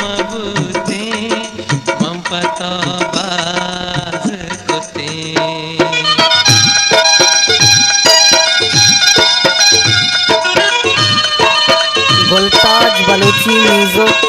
मबूते मंपता बाज कोते गुलताज बलूची म्यूजिक।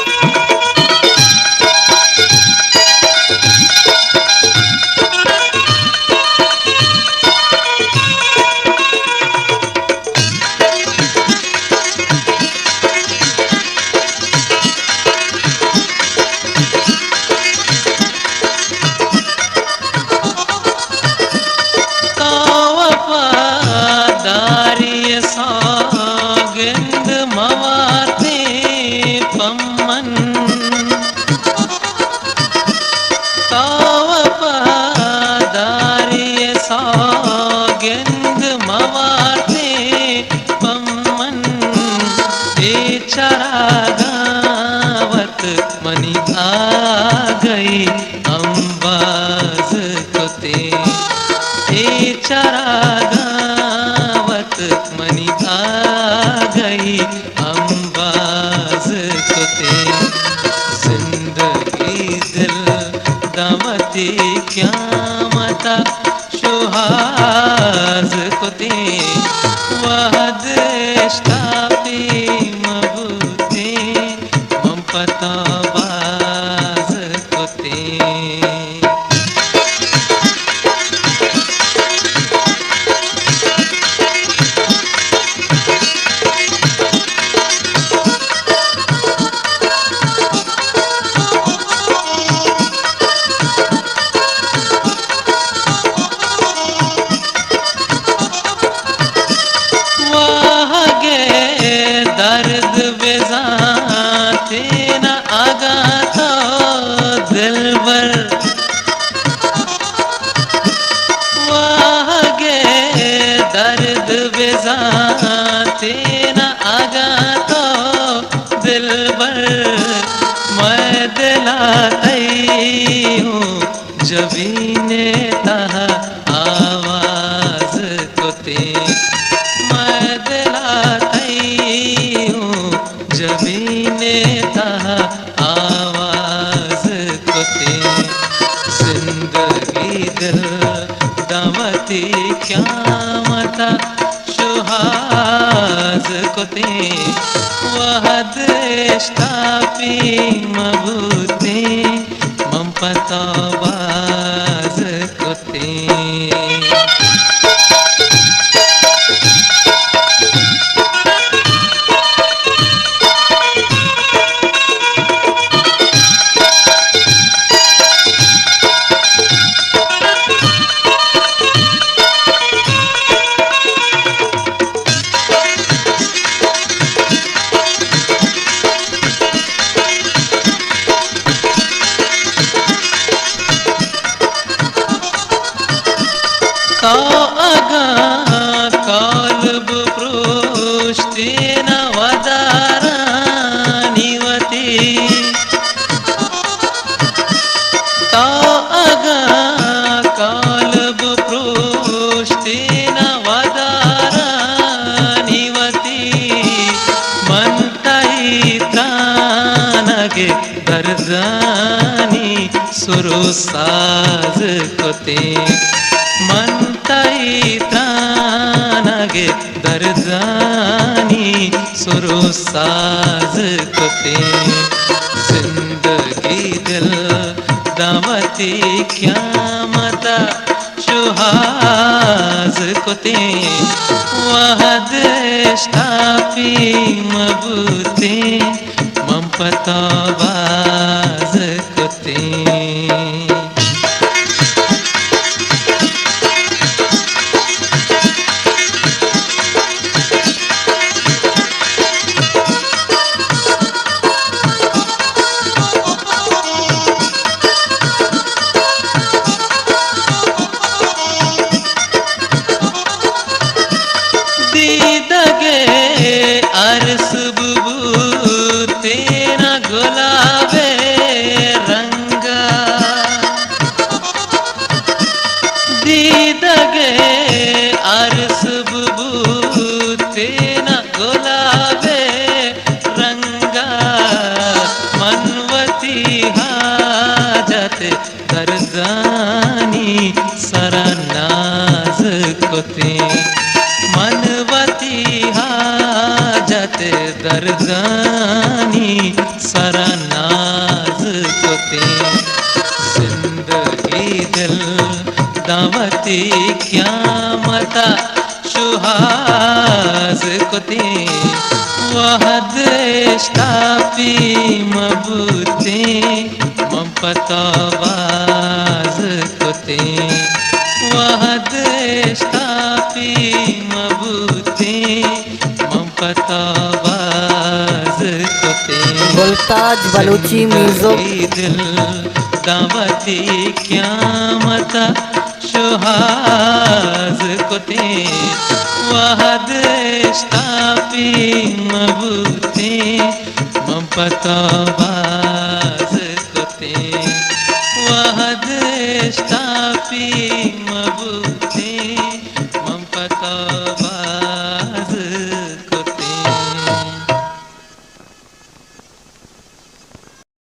सौगंध मवाते पम्मन वफादारी सौगंध मवाते पम्मन चरागावत मनी आ गई अम्बाज कोते चरागावत मनी आ गई अम्बाज कोते जिंदगी दिल दावती क्या मता शुहाज कोते वहद इश्तापी मबूते मंपता बाज कोते दर्द बेजाते न आगा तो दिल भर वाह गे दर्द बेजाते न आगा तो दिल भर मैं दिलाती हूँ जबीने तहा आवाज कोते मैं दिलाती जमीने तहा आवाज कोते जिंदगी दिल दावती क्या मता शुहाज कोते वहद इश्तापी मबूते मंपता बाज कोते आगा कालब पृष्ठे न वदारानिवती आगा कालब पृष्ठे न वदारानिवती मनताई त्रानगे दर्दानी सुरु साज कोते मनताई त्रानगे दर्दानी सुरु साज कोते जिंदगी दिल दावती क्या मता शुहाज कोते वहद इश्तापी मबूते मंपता बाज कोते दीदगे अरस बुबू तेरा गुलाबे जानी सारा नाज को ते जिंदगी दिल दावती क्या मता शुहाज को ते वहद स्तापी मबूते मंपतवाज को ते वहद स्तापी मबूते मंपतवाज को ते गुलताज बलूची म्यूजिक दिल दावती क्या मता शुहाज को ते वहद स्तापी मबूते मंपतवाज को ते वहद स्तापी मबूते मंपतवाज